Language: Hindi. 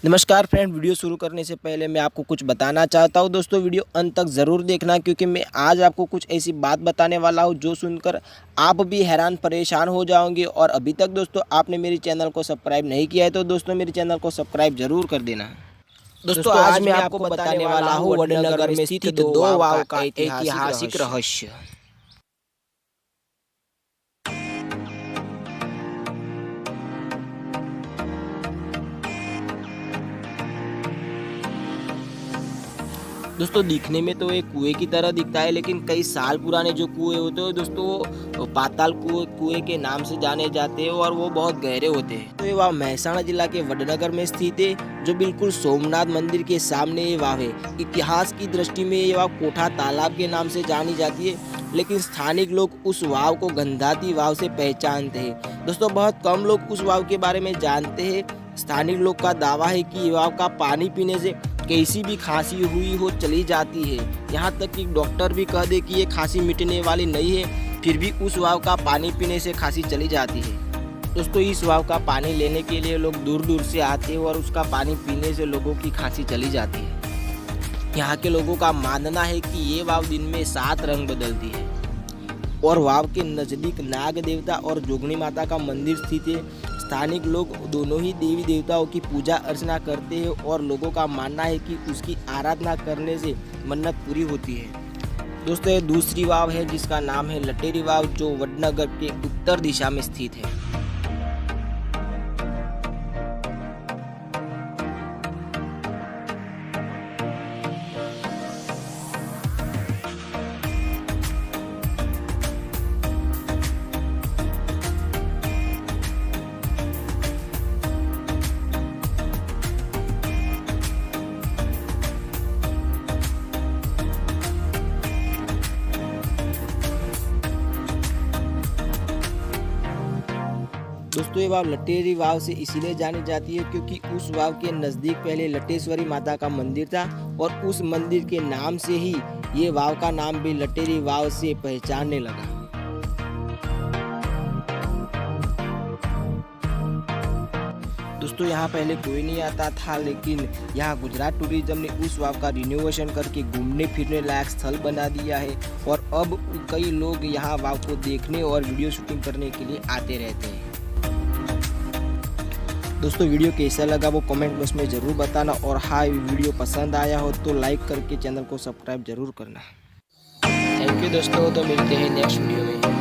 नमस्कार फ्रेंड, वीडियो शुरू करने से पहले मैं आपको कुछ बताना चाहता हूं। दोस्तों वीडियो अंत तक ज़रूर देखना, क्योंकि मैं आज आपको कुछ ऐसी बात बताने वाला हूं जो सुनकर आप भी हैरान परेशान हो जाओगे। और अभी तक दोस्तों आपने मेरे चैनल को सब्सक्राइब नहीं किया है तो दोस्तों मेरे चैनल को सब्सक्राइब जरूर कर देना। दोस्तों आज मैं आपको बताने वाला हूँ वडनगर में स्थित दो वाव का ऐतिहासिक रहस्य। दोस्तों दिखने में तो एक कुएं की तरह दिखता है, लेकिन कई साल पुराने जो कुएं होते हैं दोस्तों वो पाताल कुएं के नाम से जाने जाते हैं और वो बहुत गहरे होते हैं। तो ये वाव महसाणा जिला के वडनगर में स्थित है, जो बिल्कुल सोमनाथ मंदिर के सामने ये वाव है। इतिहास की दृष्टि में ये वाव कोठा तालाब के नाम से जानी जाती है, लेकिन स्थानिक लोग उस वाव को गंधाती वाव से पहचानते हैं। दोस्तों बहुत कम लोग उस वाव के बारे में जानते हैं। स्थानिक लोग का दावा है कि ये वाव का पानी पीने से कैसी भी खांसी हुई हो चली जाती है। यहाँ तक कि डॉक्टर भी कह दे कि ये खांसी मिटने वाली नहीं है, फिर भी उस वाव का पानी पीने से खांसी चली जाती है। दोस्तों इस वाव का पानी लेने के लिए लोग दूर दूर से आते हैं और उसका पानी पीने से लोगों की खांसी चली जाती है। यहाँ के लोगों का मानना है कि ये वाव दिन में 7 रंग बदलती है और वाव के नजदीक नाग देवता और जोगनी माता का मंदिर स्थित है। स्थानिक लोग दोनों ही देवी देवताओं की पूजा अर्चना करते हैं और लोगों का मानना है कि उसकी आराधना करने से मन्नत पूरी होती है। दोस्तों ये दूसरी वाव है जिसका नाम है लटेरी वाव, जो वडनगर के उत्तर दिशा में स्थित है। दोस्तों ये वाव लटेरी वाव से इसीलिए जानी जाती है क्योंकि उस वाव के नज़दीक पहले लटेश्वरी माता का मंदिर था और उस मंदिर के नाम से ही ये वाव का नाम भी लटेरी वाव से पहचानने लगा। दोस्तों यहाँ पहले कोई नहीं आता था, लेकिन यहाँ गुजरात टूरिज्म ने उस वाव का रिनोवेशन करके घूमने फिरने लायक स्थल बना दिया है और अब कई लोग यहाँ वाव को देखने और वीडियो शूटिंग करने के लिए आते रहते हैं। दोस्तों वीडियो कैसा लगा वो कमेंट बॉक्स में ज़रूर बताना, और हाँ वीडियो पसंद आया हो तो लाइक करके चैनल को सब्सक्राइब जरूर करना। थैंक यू दोस्तों, तो मिलते हैं नेक्स्ट वीडियो में।